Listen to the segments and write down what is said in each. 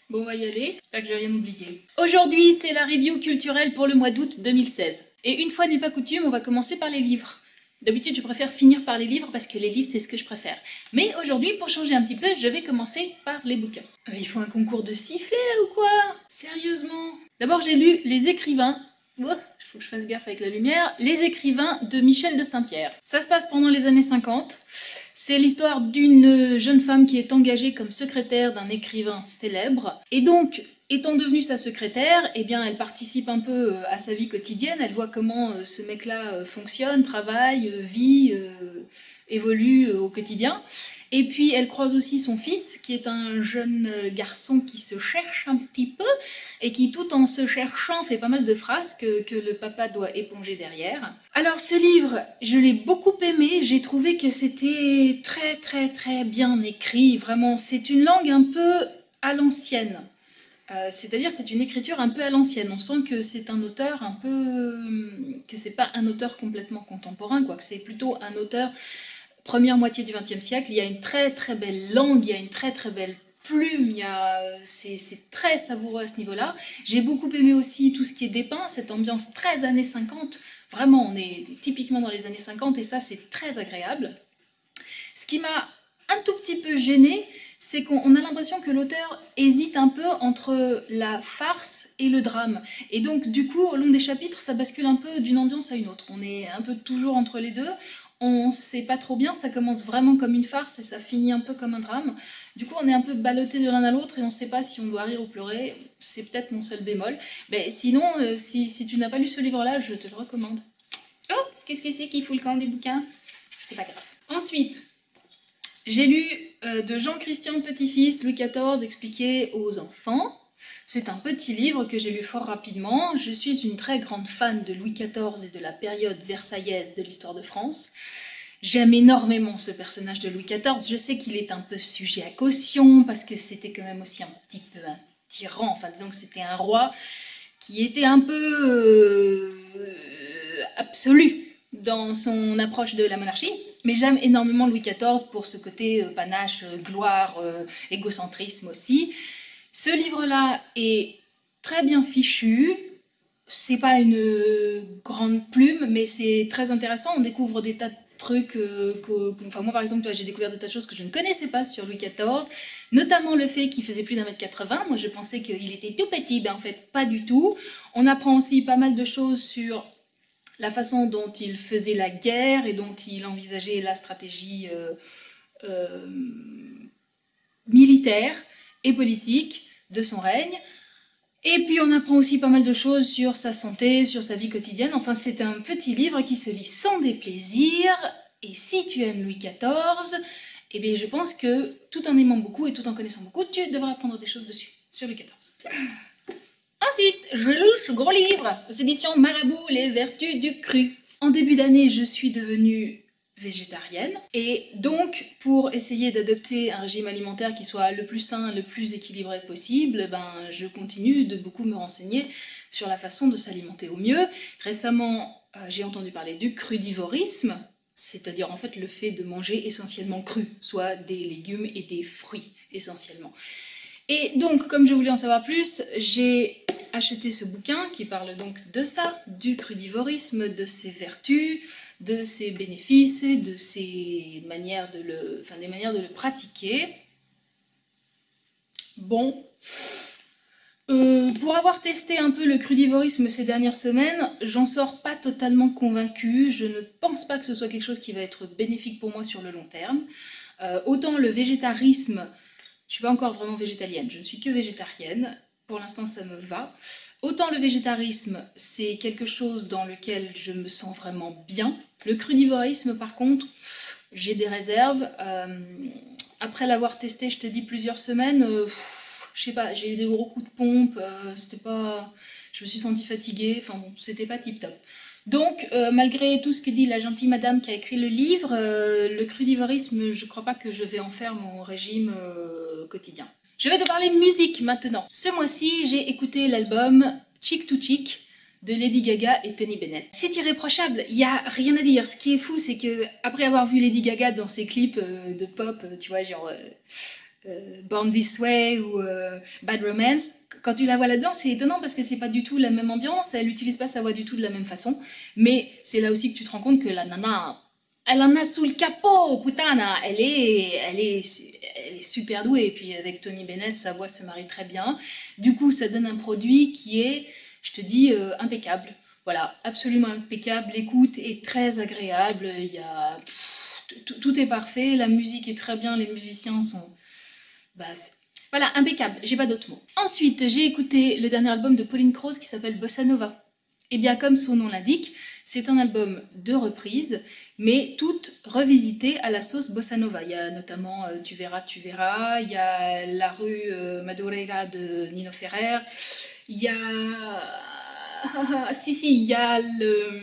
Bon, on va y aller, j'espère que j'ai rien oublié. Aujourd'hui, c'est la review culturelle pour le mois d'août 2016. Et une fois n'est pas coutume, on va commencer par les livres. D'habitude, je préfère finir par les livres parce que les livres, c'est ce que je préfère. Mais aujourd'hui, pour changer un petit peu, je vais commencer par les bouquins. Il faut un concours de sifflet là ou quoi? Sérieusement? D'abord, j'ai lu Les Écrivains. Il faut que je fasse gaffe avec la lumière. Les Écrivains de Michel de Saint-Pierre. Ça se passe pendant les années 50. C'est l'histoire d'une jeune femme qui est engagée comme secrétaire d'un écrivain célèbre. Et donc, étant devenue sa secrétaire, eh bien, elle participe un peu à sa vie quotidienne. Elle voit comment ce mec-là fonctionne, travaille, vit, évolue au quotidien. Et puis, elle croise aussi son fils, qui est un jeune garçon qui se cherche un petit peu, et qui, tout en se cherchant, fait pas mal de phrases que le papa doit éponger derrière. Alors, ce livre, je l'ai beaucoup aimé, j'ai trouvé que c'était très bien écrit, vraiment. C'est une langue un peu à l'ancienne. C'est-à-dire, c'est une écriture un peu à l'ancienne. On sent que c'est un auteur un peu... que c'est pas un auteur complètement contemporain, quoi, que c'est plutôt un auteur première moitié du XXe siècle. Il y a une très belle langue, il y a une très belle plume, c'est très savoureux à ce niveau-là. J'ai beaucoup aimé aussi tout ce qui est dépeint, cette ambiance très années 50. Vraiment, on est typiquement dans les années 50 et ça, c'est très agréable. Ce qui m'a un tout petit peu gênée, c'est qu'on a l'impression que l'auteur hésite un peu entre la farce et le drame. Et donc, du coup, au long des chapitres, ça bascule un peu d'une ambiance à une autre. On est un peu toujours entre les deux. On sait pas trop bien, ça commence vraiment comme une farce et ça finit un peu comme un drame. Du coup, on est un peu ballotté de l'un à l'autre et on sait pas si on doit rire ou pleurer. C'est peut-être mon seul bémol. Mais sinon, si tu n'as pas lu ce livre-là, je te le recommande. Oh, qu'est-ce que c'est qui fout le camp des bouquins? C'est pas grave. Ensuite, j'ai lu de Jean-Christian Petit-Fils, Louis XIV, expliqué aux enfants. C'est un petit livre que j'ai lu fort rapidement. Je suis une très grande fan de Louis XIV et de la période versaillaise de l'histoire de France. J'aime énormément ce personnage de Louis XIV. Je sais qu'il est un peu sujet à caution, parce que c'était quand même aussi un petit peu un tyran. Enfin, disons que c'était un roi qui était un peu absolu dans son approche de la monarchie. Mais j'aime énormément Louis XIV pour ce côté panache, gloire, égocentrisme aussi. Ce livre-là est très bien fichu, c'est pas une grande plume, mais c'est très intéressant, on découvre des tas de trucs, enfin moi par exemple j'ai découvert des tas de choses que je ne connaissais pas sur Louis XIV, notamment le fait qu'il faisait plus d'1,80 m, moi je pensais qu'il était tout petit, ben en fait pas du tout. On apprend aussi pas mal de choses sur la façon dont il faisait la guerre et dont il envisageait la stratégie militaire et politique de son règne. Et puis on apprend aussi pas mal de choses sur sa santé, sur sa vie quotidienne. Enfin, c'est un petit livre qui se lit sans déplaisir. Et si tu aimes Louis XIV, eh bien je pense que tout en aimant beaucoup et tout en connaissant beaucoup, tu devras apprendre des choses dessus, sur Louis XIV. Ensuite, je lis ce gros livre aux éditions Marabout, Les Vertus du Cru. En début d'année, je suis devenue végétarienne et donc pour essayer d'adopter un régime alimentaire qui soit le plus sain, le plus équilibré possible, ben, je continue de beaucoup me renseigner sur la façon de s'alimenter au mieux. Récemment, j'ai entendu parler du crudivorisme, c'est-à-dire en fait le fait de manger essentiellement cru, soit des légumes et des fruits essentiellement. Et donc, comme je voulais en savoir plus, j'ai acheté ce bouquin qui parle donc de ça, du crudivorisme, de ses vertus, de ses bénéfices, de ses manières de des manières de le pratiquer. Bon, pour avoir testé un peu le crudivorisme ces dernières semaines, j'en sors pas totalement convaincue. Je ne pense pas que ce soit quelque chose qui va être bénéfique pour moi sur le long terme. Autant le végétarisme, je suis pas encore vraiment végétalienne, je ne suis que végétarienne. Pour l'instant, ça me va. Autant le végétarisme, c'est quelque chose dans lequel je me sens vraiment bien. Le crudivorisme, par contre, j'ai des réserves. Après l'avoir testé, je te dis, plusieurs semaines, je sais pas, j'ai eu des gros coups de pompe, c'était pas... je me suis sentie fatiguée, enfin bon, c'était pas tip top. Donc, malgré tout ce que dit la gentille madame qui a écrit le livre, le crudivorisme, je crois pas que je vais en faire mon régime quotidien. Je vais te parler musique maintenant. Ce mois-ci, j'ai écouté l'album Chick to Chick de Lady Gaga et Tony Bennett. C'est irréprochable, il n'y a rien à dire. Ce qui est fou, c'est que après avoir vu Lady Gaga dans ses clips de pop, tu vois, genre Born This Way ou Bad Romance, quand tu la vois là-dedans, c'est étonnant parce que c'est pas du tout la même ambiance, elle n'utilise pas sa voix du tout de la même façon, mais c'est là aussi que tu te rends compte que la nana, elle en a sous le capot, putana, elle est super douée, et puis avec Tony Bennett, sa voix se marie très bien, du coup ça donne un produit qui est, je te dis, impeccable, voilà, absolument impeccable, l'écoute est très agréable, il y a... Tout est parfait, la musique est très bien, les musiciens sont... Bah, voilà, impeccable, j'ai pas d'autres mots. Ensuite, j'ai écouté le dernier album de Pauline Croze qui s'appelle Bossa Nova. Et bien, comme son nom l'indique, c'est un album de reprises, mais toutes revisitées à la sauce Bossa Nova. Il y a notamment Tu verras, il y a La rue Madureira de Nino Ferrer, il y a... il y a le...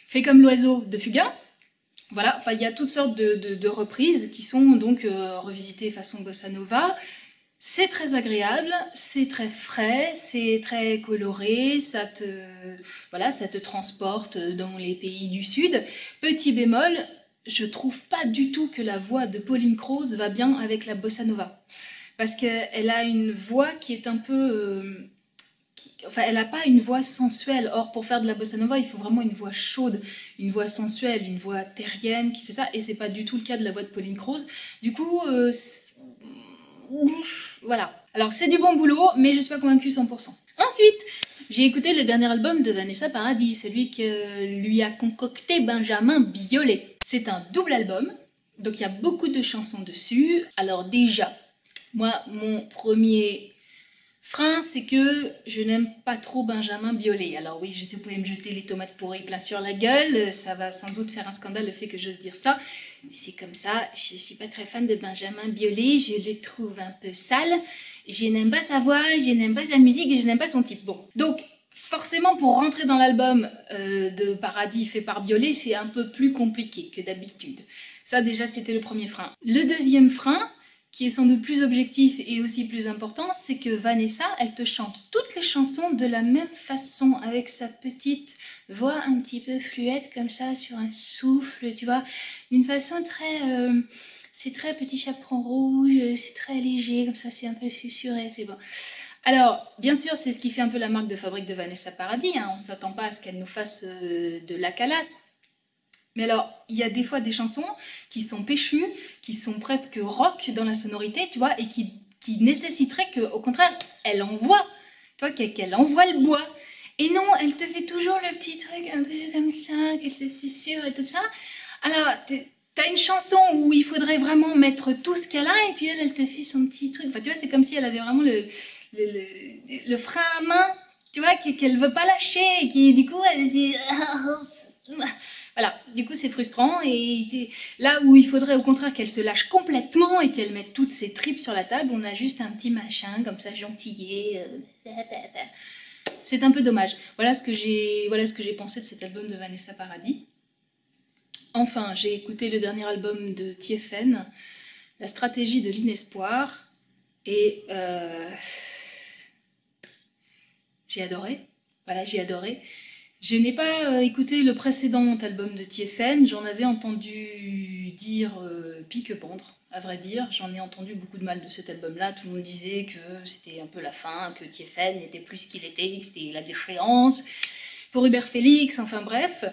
Fait comme l'oiseau de Fugain. Voilà, enfin, il y a toutes sortes de reprises qui sont donc revisitées façon bossa nova. C'est très agréable, c'est très frais, c'est très coloré, voilà, ça te transporte dans les pays du Sud. Petit bémol, je trouve pas du tout que la voix de Pauline Croze va bien avec la bossa nova. Parce qu'elle a une voix qui est un peu... Enfin, elle n'a pas une voix sensuelle. Or, pour faire de la bossa nova, il faut vraiment une voix chaude, une voix sensuelle, une voix terrienne qui fait ça. Et c'est pas du tout le cas de la voix de Pauline Croze. Du coup, voilà. Alors, c'est du bon boulot, mais je suis pas convaincue 100%. Ensuite, j'ai écouté le dernier album de Vanessa Paradis, celui que lui a concocté Benjamin Biolay. C'est un double album, donc il y a beaucoup de chansons dessus. Alors déjà, moi, mon premier... frein, c'est que je n'aime pas trop Benjamin Biolay. Alors oui, je sais, vous pouvez me jeter les tomates pourries plein sur la gueule, ça va sans doute faire un scandale le fait que j'ose dire ça, mais c'est comme ça, je suis pas très fan de Benjamin Biolay, je le trouve un peu sale, je n'aime pas sa voix, je n'aime pas sa musique et je n'aime pas son type. Bon, donc forcément pour rentrer dans l'album de Paradis fait par Biolay, c'est un peu plus compliqué que d'habitude. Ça déjà c'était le premier frein. Le deuxième frein, qui est sans doute plus objectif et aussi plus important, c'est que Vanessa, elle te chante toutes les chansons de la même façon, avec sa petite voix un petit peu fluette, comme ça, sur un souffle, tu vois, d'une façon très... c'est très petit chaperon rouge, c'est très léger, comme ça, c'est un peu susurré, c'est bon. Alors, bien sûr, c'est ce qui fait un peu la marque de fabrique de Vanessa Paradis, hein, on ne s'attend pas à ce qu'elle nous fasse de la calasse. Mais alors, il y a des fois des chansons qui sont péchues, qui sont presque rock dans la sonorité, tu vois, et qui nécessiteraient qu'au contraire, elle envoie, tu vois, qu'elle envoie le bois. Et non, elle te fait toujours le petit truc un peu comme ça, qu'elle se susurre et tout ça. Alors, t'as une chanson où il faudrait vraiment mettre tout ce qu'elle a, et puis elle te fait son petit truc. Enfin, tu vois, c'est comme si elle avait vraiment le frein à main, tu vois, qu'elle veut pas lâcher, et qui, du coup, elle dit... Voilà, du coup c'est frustrant et là où il faudrait au contraire qu'elle se lâche complètement et qu'elle mette toutes ses tripes sur la table, on a juste un petit machin comme ça gentillé. C'est un peu dommage. Voilà ce que j'ai pensé de cet album de Vanessa Paradis. Enfin, j'ai écouté le dernier album de Thiéfaine, La stratégie de l'inespoir, et j'ai adoré. Voilà, j'ai adoré. Je n'ai pas écouté le précédent album de Thiéfaine, j'en avais entendu dire pique-pendre, à vrai dire. J'en ai entendu beaucoup de mal de cet album-là. Tout le monde disait que c'était un peu la fin, que Thiéfaine n'était plus ce qu'il était, que c'était la déchéance. Pour Hubert Félix, enfin bref.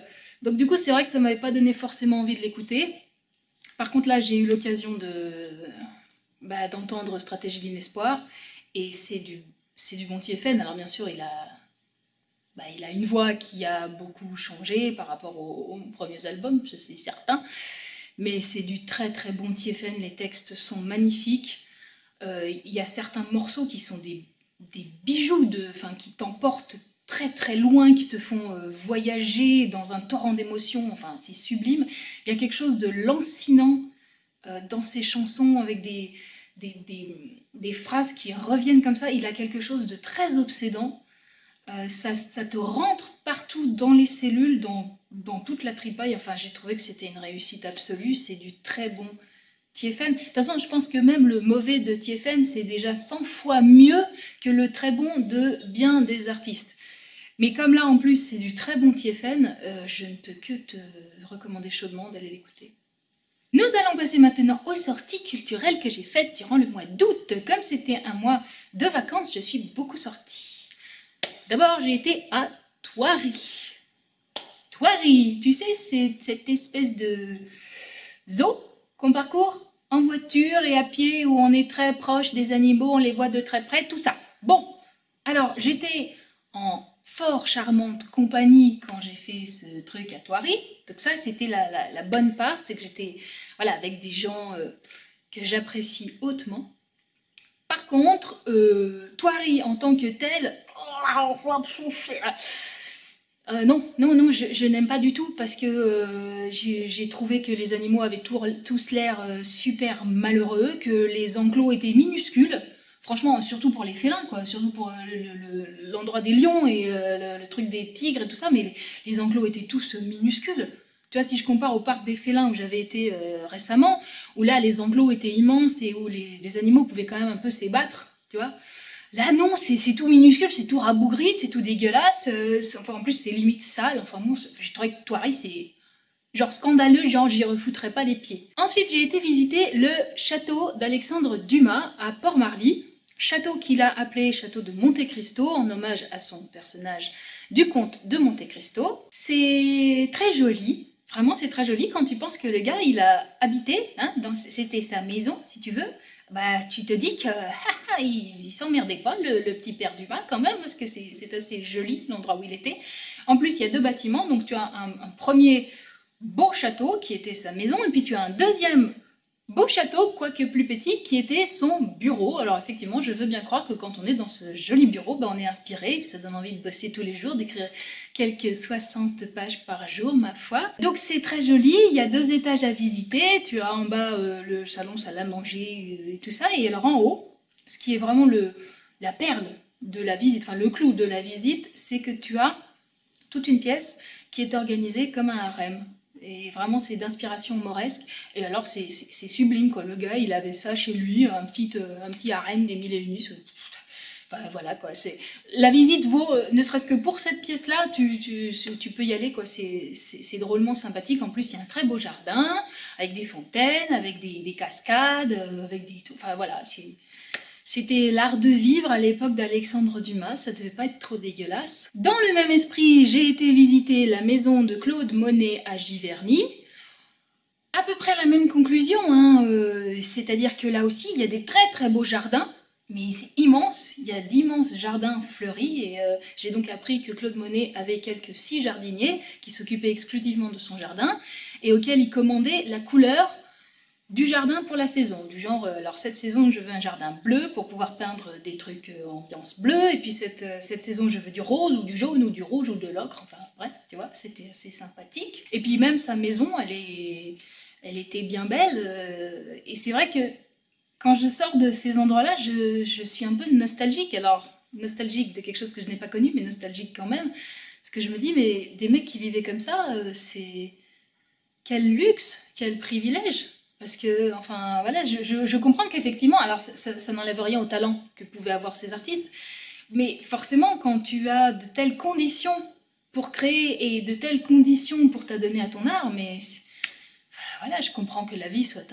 Donc du coup, c'est vrai que ça ne m'avait pas donné forcément envie de l'écouter. Par contre, là, j'ai eu l'occasion d'entendre Stratégie de l'inespoir, et c'est du bon Thiéfaine. Alors bien sûr, il a une voix qui a beaucoup changé par rapport aux premiers albums, c'est certain, mais c'est du très très bon Thiéfaine, les textes sont magnifiques, il y a certains morceaux qui sont des bijoux, qui t'emportent très très loin, qui te font voyager dans un torrent d'émotions, enfin c'est sublime. Il y a quelque chose de lancinant dans ces chansons, avec des phrases qui reviennent comme ça, il a quelque chose de très obsédant. Ça te rentre partout dans les cellules, dans toute la tripaille. Enfin, j'ai trouvé que c'était une réussite absolue, c'est du très bon Thiéfaine. De toute façon, je pense que même le mauvais de Thiéfaine, c'est déjà 100 fois mieux que le très bon de bien des artistes. Mais comme là, en plus, c'est du très bon Thiéfaine, je ne peux que te recommander chaudement d'aller l'écouter. Nous allons passer maintenant aux sorties culturelles que j'ai faites durant le mois d'août. Comme c'était un mois de vacances, je suis beaucoup sortie. D'abord, j'ai été à Thoiry. Thoiry, tu sais, c'est cette espèce de zoo qu'on parcourt en voiture et à pied où on est très proche des animaux, on les voit de très près, tout ça. Bon, alors j'étais en fort charmante compagnie quand j'ai fait ce truc à Thoiry. Donc ça, c'était la bonne part, c'est que j'étais voilà, avec des gens que j'apprécie hautement. Par contre, Thoiry en tant que tel, non, je n'aime pas du tout parce que j'ai trouvé que les animaux avaient tous l'air super malheureux, que les enclos étaient minuscules. Franchement, surtout pour les félins, quoi, surtout pour l'endroit des lions et le truc des tigres et tout ça, mais les enclos étaient tous minuscules. Tu vois, si je compare au parc des félins où j'avais été récemment, où là les enclos étaient immenses et où les animaux pouvaient quand même un peu s'ébattre, tu vois. Là non, c'est tout minuscule, c'est tout rabougri, c'est tout dégueulasse, enfin en plus c'est limite sale, enfin bon, je trouvais que Thoiry c'est genre scandaleux, genre j'y refoutrais pas les pieds. Ensuite j'ai été visiter le château d'Alexandre Dumas à Port-Marly, château qu'il a appelé château de Monte Cristo en hommage à son personnage du comte de Monte Cristo. C'est très joli, vraiment c'est très joli quand tu penses que le gars il a habité, hein, c'était sa maison si tu veux. Bah, tu te dis que il s'emmerdait pas, le petit père Dumas, quand même, parce que c'est assez joli l'endroit où il était. En plus, il y a deux bâtiments, donc tu as un premier beau château qui était sa maison, et puis tu as un deuxième beau château, quoique plus petit, qui était son bureau. Alors effectivement, je veux bien croire que quand on est dans ce joli bureau, bah, on est inspiré, ça donne envie de bosser tous les jours, d'écrire quelques 60 pages par jour, ma foi. Donc c'est très joli, il y a 2 étages à visiter, tu as en bas le salon, salle à manger et tout ça, et alors en haut, ce qui est vraiment la perle de la visite, enfin le clou de la visite, c'est que tu as toute une pièce qui est organisée comme un harem. Et vraiment, c'est d'inspiration mauresque. Et alors, c'est sublime, quoi. Le gars, il avait ça chez lui, un petit harem des mille et une nuits. Enfin, voilà, quoi. La visite vaut, ne serait-ce que pour cette pièce-là, tu peux y aller, quoi. C'est drôlement sympathique. En plus, il y a un très beau jardin, avec des fontaines, avec des cascades, avec des... Enfin, voilà, c'était l'art de vivre à l'époque d'Alexandre Dumas, ça devait pas être trop dégueulasse. Dans le même esprit, j'ai été visiter la maison de Claude Monet à Giverny. À peu près la même conclusion, hein, c'est-à-dire que là aussi, il y a des très très beaux jardins, mais c'est immense, il y a d'immenses jardins fleuris, et j'ai donc appris que Claude Monet avait quelques 6 jardiniers qui s'occupaient exclusivement de son jardin, et auxquels il commandait la couleur du jardin pour la saison, du genre, alors cette saison je veux un jardin bleu pour pouvoir peindre des trucs ambiance bleue, et puis cette saison je veux du rose ou du jaune ou du rouge ou de l'ocre, enfin bref, tu vois, c'était assez sympathique. Et puis même sa maison, elle était bien belle, et c'est vrai que quand je sors de ces endroits-là, je suis un peu nostalgique, alors nostalgique de quelque chose que je n'ai pas connu, mais nostalgique quand même, parce que je me dis, mais des mecs qui vivaient comme ça, c'est... Quel luxe, quel privilège. Parce que, enfin, voilà, je comprends qu'effectivement, alors ça n'enlève rien au talent que pouvaient avoir ces artistes, mais forcément, quand tu as de telles conditions pour créer et de telles conditions pour t'adonner à ton art, mais voilà, je comprends que la vie soit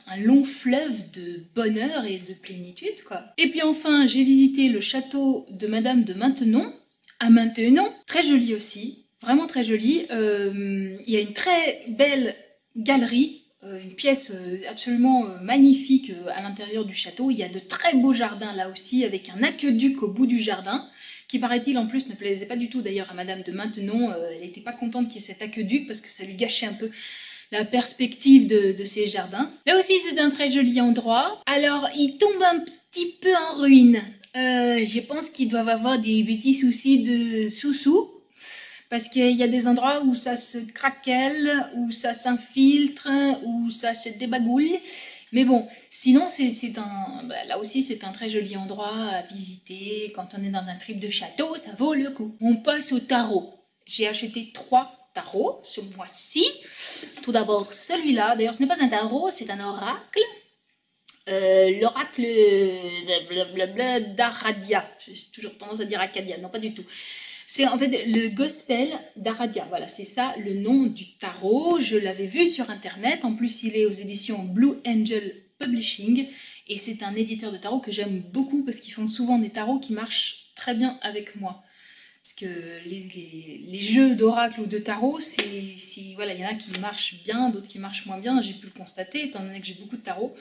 un long fleuve de bonheur et de plénitude, quoi. Et puis enfin, j'ai visité le château de Madame de Maintenon, à Maintenon, très joli aussi, vraiment très joli. Il y a une très belle galerie, une pièce absolument magnifique à l'intérieur du château. Il y a de très beaux jardins là aussi, avec un aqueduc au bout du jardin, qui paraît-il en plus ne plaisait pas du tout d'ailleurs à Madame de Maintenon. Elle n'était pas contente qu'il y ait cet aqueduc parce que ça lui gâchait un peu la perspective de ces jardins. Là aussi c'est un très joli endroit. Alors il tombe un petit peu en ruine. Je pense qu'ils doivent avoir des petits soucis de sous-sous. Parce qu'il y a des endroits où ça se craquelle, où ça s'infiltre, où ça se débagouille. Mais bon, sinon, là aussi, c'est un très joli endroit à visiter. Quand on est dans un trip de château, ça vaut le coup. On passe au tarot. J'ai acheté 3 tarots ce mois-ci. Tout d'abord, celui-là. D'ailleurs, ce n'est pas un tarot, c'est un oracle. L'oracle d'Aradia. J'ai toujours tendance à dire Acadia. Non, pas du tout. C'est en fait le Gospel d'Aradia. Voilà, c'est ça le nom du tarot. Je l'avais vu sur internet. En plus, il est aux éditions Blue Angel Publishing. Et c'est un éditeur de tarot que j'aime beaucoup parce qu'ils font souvent des tarots qui marchent très bien avec moi. Parce que les jeux d'oracle ou de tarot, voilà, il y en a qui marchent bien, d'autres qui marchent moins bien. J'ai pu le constater étant donné que j'ai beaucoup de tarots.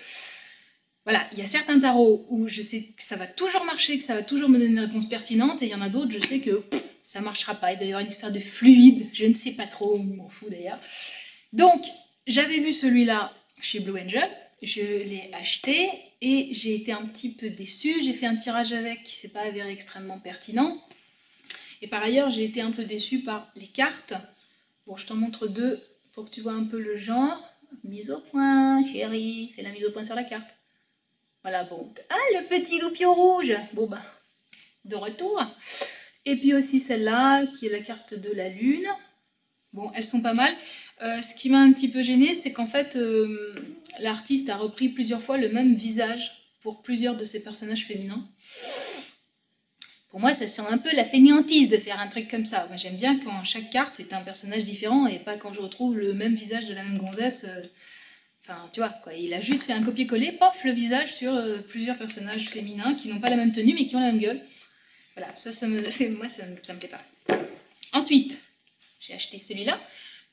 Voilà, il y a certains tarots où je sais que ça va toujours marcher, que ça va toujours me donner une réponse pertinente, et il y en a d'autres, je sais que ça ne marchera pas. Il doit y avoir une histoire de fluide, je ne sais pas trop, je m'en fous d'ailleurs. Donc, j'avais vu celui-là chez Blue Angel, je l'ai acheté, et j'ai été un petit peu déçue. J'ai fait un tirage avec qui ne s'est pas avéré extrêmement pertinent. Et par ailleurs, j'ai été un peu déçue par les cartes. Bon, je t'en montre deux pour que tu vois un peu le genre. Mise au point, chérie, fais la mise au point sur la carte. Voilà, bon. Ah, le petit loupio rouge. Bon, bah, de retour. Et puis aussi celle-là, qui est la carte de la lune. Bon, elles sont pas mal. Ce qui m'a un petit peu gênée, c'est qu'en fait, l'artiste a repris plusieurs fois le même visage pour plusieurs de ses personnages féminins. Pour moi, ça sent un peu la fainéantise de faire un truc comme ça. Moi, j'aime bien quand chaque carte est un personnage différent et pas quand je retrouve le même visage de la même gonzesse. Enfin, tu vois, quoi. Il a juste fait un copier-coller, pof, le visage sur plusieurs personnages féminins qui n'ont pas la même tenue mais qui ont la même gueule. Voilà, moi, ça me plaît pas. Ensuite, j'ai acheté celui-là,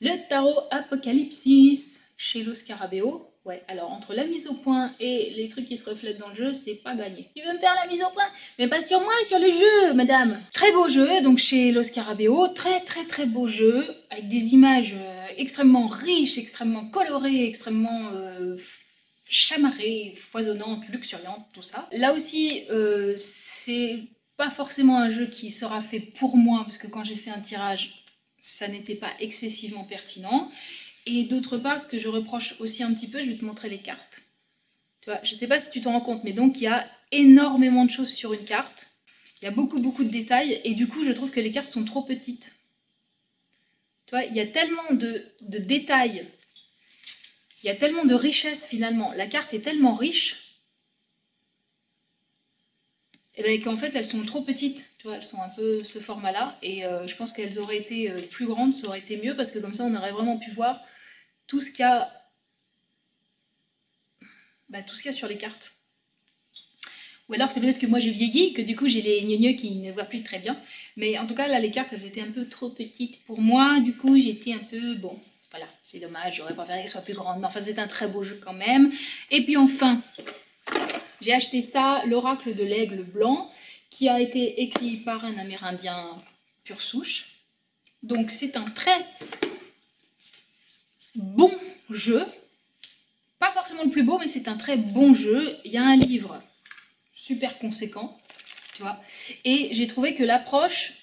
le tarot Apocalypsis chez Lo Scarabeo. Ouais, alors entre la mise au point et les trucs qui se reflètent dans le jeu, c'est pas gagné. Tu veux me faire la mise au point? Mais pas sur moi, sur le jeu, madame. Très beau jeu, donc chez Lo Scarabeo, très beau jeu, avec des images extrêmement riches, extrêmement colorées, extrêmement chamarrées, foisonnantes, luxuriantes, tout ça. Là aussi, c'est pas forcément un jeu qui sera fait pour moi, parce que quand j'ai fait un tirage, ça n'était pas excessivement pertinent. Et d'autre part, ce que je reproche aussi un petit peu, je vais te montrer les cartes. Tu vois, je ne sais pas si tu t'en rends compte, mais donc il y a énormément de choses sur une carte. Il y a beaucoup de détails, et du coup, je trouve que les cartes sont trop petites. Tu vois, il y a tellement de détails, il y a tellement de richesse finalement. La carte est tellement riche, et bien qu'en fait, elles sont trop petites. Tu vois, elles sont un peu ce format-là, et je pense qu'elles auraient été plus grandes, ça aurait été mieux, parce que comme ça, on aurait vraiment pu voir tout ce qu'il y a, tout ce qu'il y a sur les cartes. Ou alors c'est peut-être que moi je vieillis, que du coup j'ai les gneugneux qui ne voient plus très bien. Mais en tout cas là les cartes elles étaient un peu trop petites pour moi, du coup j'étais un peu, bon voilà, c'est dommage, j'aurais préféré qu'elles soient plus grandes. Mais enfin c'est un très beau jeu quand même. Et puis enfin, j'ai acheté ça, l'oracle de l'aigle blanc, qui a été écrit par un Amérindien pure souche. Donc c'est un très bon jeu. Pas forcément le plus beau, mais c'est un très bon jeu. Il y a un livre super conséquent, tu vois. Et j'ai trouvé que l'approche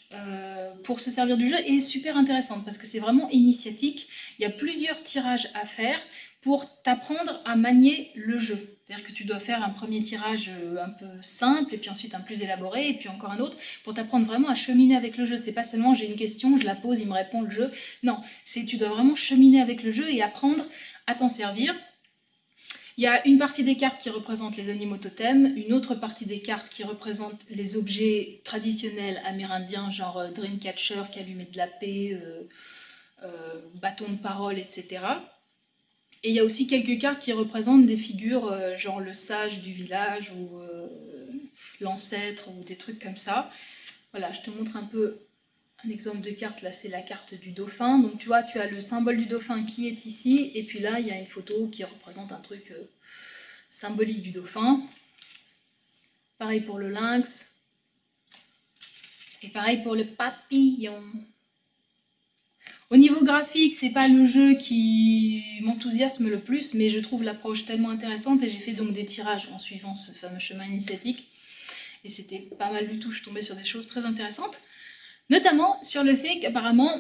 pour se servir du jeu est super intéressante parce que c'est vraiment initiatique. Il y a plusieurs tirages à faire pour t'apprendre à manier le jeu. C'est-à-dire que tu dois faire un premier tirage un peu simple, et puis ensuite un plus élaboré, et puis encore un autre, pour t'apprendre vraiment à cheminer avec le jeu. C'est pas seulement j'ai une question, je la pose, il me répond le jeu. Non, tu dois vraiment cheminer avec le jeu et apprendre à t'en servir. Il y a une partie des cartes qui représente les animaux totems, une autre partie des cartes qui représente les objets traditionnels amérindiens, genre Dreamcatcher, calumet de la paix, bâton de parole, etc. Et il y a aussi quelques cartes qui représentent des figures, genre le sage du village ou l'ancêtre ou des trucs comme ça. Voilà, je te montre un peu un exemple de carte. Là, c'est la carte du dauphin. Donc tu vois, tu as le symbole du dauphin qui est ici. Et puis là, il y a une photo qui représente un truc symbolique du dauphin. Pareil pour le lynx. Et pareil pour le papillon. Au niveau graphique, c'est pas le jeu qui m'enthousiasme le plus, mais je trouve l'approche tellement intéressante et j'ai fait donc des tirages en suivant ce fameux chemin initiatique. Et c'était pas mal du tout, je tombais sur des choses très intéressantes. Notamment sur le fait qu'apparemment,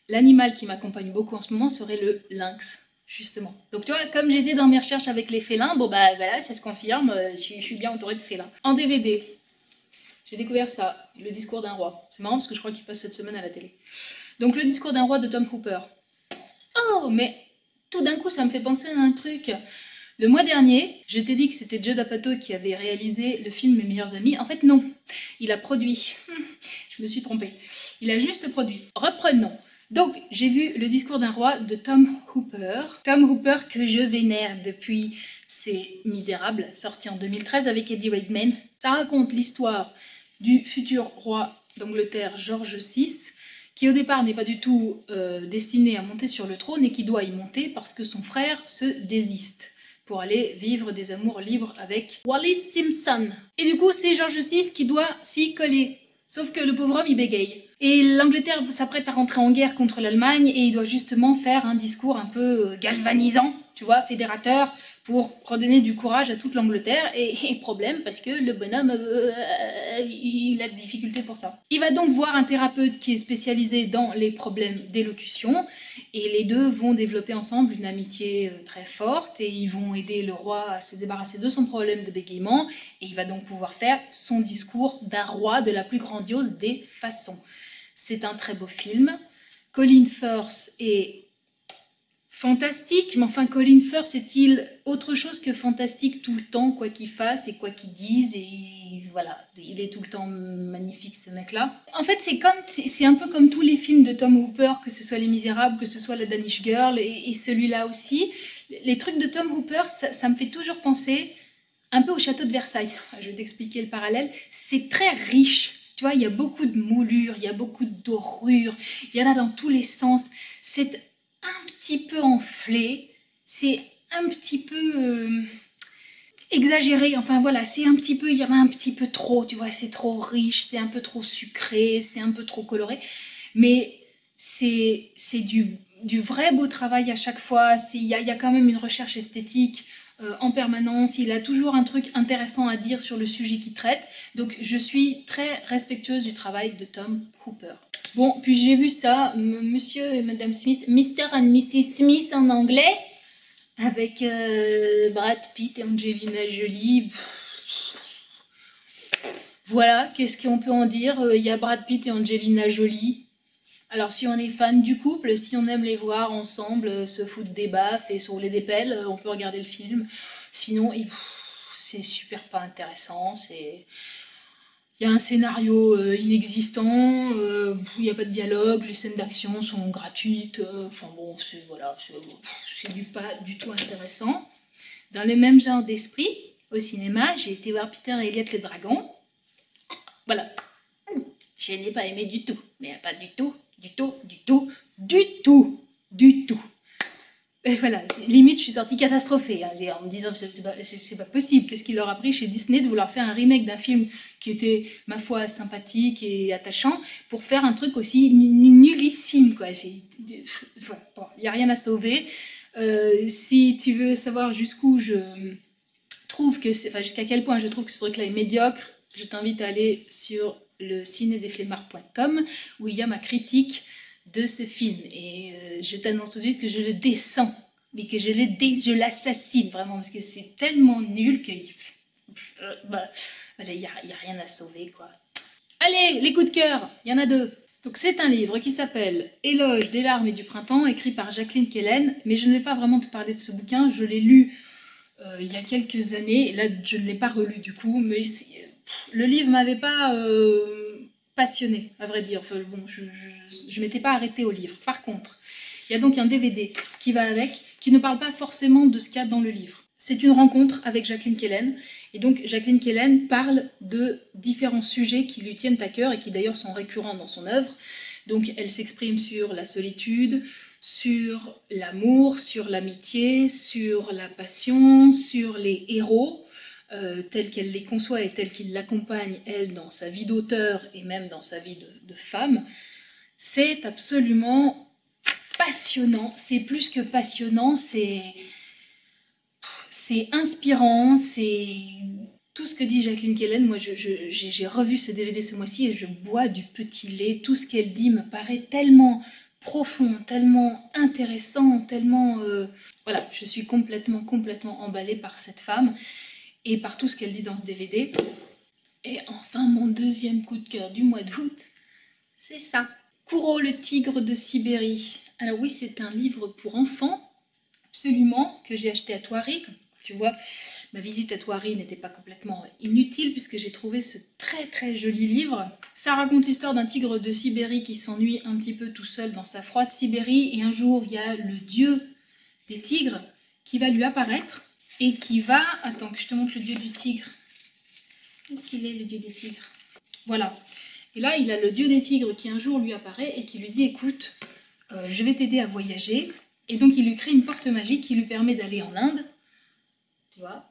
l'animal qui m'accompagne beaucoup en ce moment serait le lynx, justement. Donc tu vois, comme j'ai dit dans mes recherches avec les félins, bon bah voilà, ça se confirme, je suis bien entourée de félins. En DVD, j'ai découvert ça, Le discours d'un roi. C'est marrant parce que je crois qu'il passe cette semaine à la télé. Donc Le discours d'un roi de Tom Hooper. Oh, mais tout d'un coup, ça me fait penser à un truc. Le mois dernier, je t'ai dit que c'était Judd Apatow qui avait réalisé le film Mes meilleurs amis. En fait, non. Il a produit. Je me suis trompée. Il a juste produit. Reprenons. Donc, j'ai vu Le discours d'un roi de Tom Hooper. Tom Hooper que je vénère depuis C'est Misérable, sorti en 2013 avec Eddie Redmayne. Ça raconte l'histoire du futur roi d'Angleterre, George VI, qui au départ n'est pas du tout destiné à monter sur le trône et qui doit y monter parce que son frère se désiste pour aller vivre des amours libres avec Wallis Simpson. Et du coup, c'est George VI qui doit s'y coller. Sauf que le pauvre homme, il bégaye. Et l'Angleterre s'apprête à rentrer en guerre contre l'Allemagne et il doit justement faire un discours un peu galvanisant, tu vois, fédérateur, pour redonner du courage à toute l'Angleterre. Et problème, parce que le bonhomme, il a des difficultés pour ça. Il va donc voir un thérapeute qui est spécialisé dans les problèmes d'élocution. Et les deux vont développer ensemble une amitié très forte et ils vont aider le roi à se débarrasser de son problème de bégaiement. Et il va donc pouvoir faire son discours d'un roi de la plus grandiose des façons. C'est un très beau film. Colin Firth est fantastique, mais enfin Colin Firth est-il autre chose que fantastique tout le temps, quoi qu'il fasse et quoi qu'il dise, et voilà, il est tout le temps magnifique ce mec-là. En fait c'est un peu comme tous les films de Tom Hooper, que ce soit Les Misérables, que ce soit La Danish Girl, et celui-là aussi. Les trucs de Tom Hooper, ça me fait toujours penser un peu au château de Versailles. Je vais t'expliquer le parallèle. C'est très riche. Tu vois, il y a beaucoup de moulures, il y a beaucoup de dorures, il y en a dans tous les sens. C'est un petit peu enflé, c'est un petit peu exagéré. Enfin voilà, c'est un petit peu, il y en a un petit peu trop, tu vois, c'est trop riche, c'est un peu trop sucré, c'est un peu trop coloré. Mais c'est du vrai beau travail à chaque fois. Il y a quand même une recherche esthétique en permanence, il a toujours un truc intéressant à dire sur le sujet qu'il traite, donc je suis très respectueuse du travail de Tom Hooper. Bon, puis j'ai vu ça, Monsieur et Madame Smith, Mr. and Mrs. Smith en anglais, avec Brad Pitt et Angelina Jolie. Voilà, qu'est-ce qu'on peut en dire? Il y a Brad Pitt et Angelina Jolie. Alors si on est fan du couple, si on aime les voir ensemble, se foutre des baffes et se rouler des pelles, on peut regarder le film. Sinon, c'est super pas intéressant. Il y a un scénario inexistant, il n'y a pas de dialogue, les scènes d'action sont gratuites. Enfin bon, c'est voilà, pas du tout intéressant. Dans le même genre d'esprit, au cinéma, j'ai été voir Peter et Elliot le dragon. Voilà. Je n'ai pas aimé du tout, mais pas du tout. Et voilà, limite je suis sortie catastrophée, hein, en me disant c'est pas possible, qu'est-ce qu'il leur a pris chez Disney de vouloir faire un remake d'un film qui était, ma foi, sympathique et attachant, pour faire un truc aussi nullissime, quoi. Voilà, bon, il n'y a rien à sauver. Si tu veux savoir jusqu'où je trouve que jusqu'à quel point je trouve que ce truc-là est médiocre, je t'invite à aller sur le cinédesflemmards.com où il y a ma critique de ce film et je t'annonce tout de suite que je le descends, mais que je l'assassine vraiment parce que c'est tellement nul que voilà, il y a rien à sauver, quoi. Allez, les coups de cœur, il y en a deux. Donc c'est un livre qui s'appelle Éloge des larmes et du printemps, écrit par Jacqueline Kellen, mais je ne vais pas vraiment te parler de ce bouquin, je l'ai lu il y a quelques années, et là je ne l'ai pas relu du coup, mais le livre m'avait pas passionnée, à vrai dire. Enfin, bon, je m'étais pas arrêtée au livre. Par contre, il y a donc un DVD qui va avec, qui ne parle pas forcément de ce qu'il y a dans le livre. C'est une rencontre avec Jacqueline Kellen, et donc Jacqueline Kellen parle de différents sujets qui lui tiennent à cœur et qui d'ailleurs sont récurrents dans son œuvre. Donc elle s'exprime sur la solitude, sur l'amour, sur l'amitié, sur la passion, sur les héros, telle qu'elle les conçoit et telle qu'il l'accompagne, elle, dans sa vie d'auteur et même dans sa vie de femme. C'est absolument passionnant, c'est plus que passionnant, c'est inspirant, c'est tout ce que dit Jacqueline Kellen. Moi, j'ai revu ce DVD ce mois-ci et je bois du petit lait. Tout ce qu'elle dit me paraît tellement profond, tellement intéressant, tellement... Voilà, je suis complètement emballée par cette femme et par tout ce qu'elle dit dans ce DVD. Et enfin, mon deuxième coup de cœur du mois d'août, c'est ça. Kuro le tigre de Sibérie. Alors oui, c'est un livre pour enfants, absolument, que j'ai acheté à Thoiry. Tu vois, ma visite à Thoiry n'était pas complètement inutile puisque j'ai trouvé ce très joli livre. Ça raconte l'histoire d'un tigre de Sibérie qui s'ennuie un petit peu tout seul dans sa froide Sibérie. Et un jour, il y a le dieu des tigres qui va lui apparaître et qui va... Attends, que je te montre le dieu du tigre. Où qu'il est, le dieu des tigres? Voilà. Et là, il a le dieu des tigres qui un jour lui apparaît et qui lui dit « Écoute, je vais t'aider à voyager. » Et donc, il lui crée une porte magique qui lui permet d'aller en Inde. Tu vois?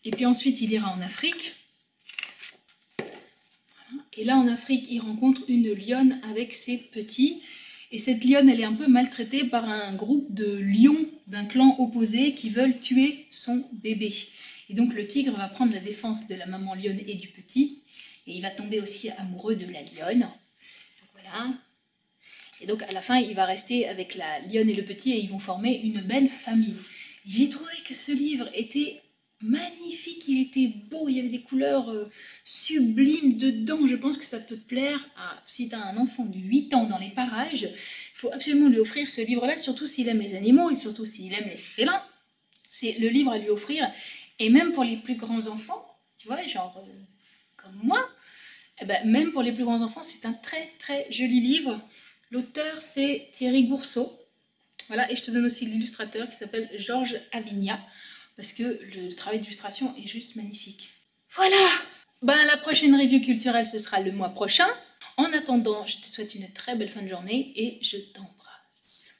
Et puis ensuite, il ira en Afrique. Voilà. Et là, en Afrique, il rencontre une lionne avec ses petits. Et cette lionne, elle est un peu maltraitée par un groupe de lions d'un clan opposé qui veulent tuer son bébé. Et donc, le tigre va prendre la défense de la maman lionne et du petit. Et il va tomber aussi amoureux de la lionne. Donc voilà. Et donc, à la fin, il va rester avec la lionne et le petit et ils vont former une belle famille. J'ai trouvé que ce livre était magnifique, il était beau, il y avait des couleurs sublimes dedans. Je pense que ça peut plaire à, si tu as un enfant de 8 ans dans les parages, il faut absolument lui offrir ce livre-là, surtout s'il aime les animaux et surtout s'il aime les félins. C'est le livre à lui offrir. Et même pour les plus grands enfants, tu vois, genre comme moi, eh ben, même pour les plus grands enfants, c'est un très joli livre. L'auteur, c'est Thierry Gourceau. Voilà, et je te donne aussi l'illustrateur qui s'appelle Georges Avigna, parce que le travail d'illustration est juste magnifique. Voilà! Ben, la prochaine review culturelle, ce sera le mois prochain. En attendant, je te souhaite une très belle fin de journée et je t'embrasse.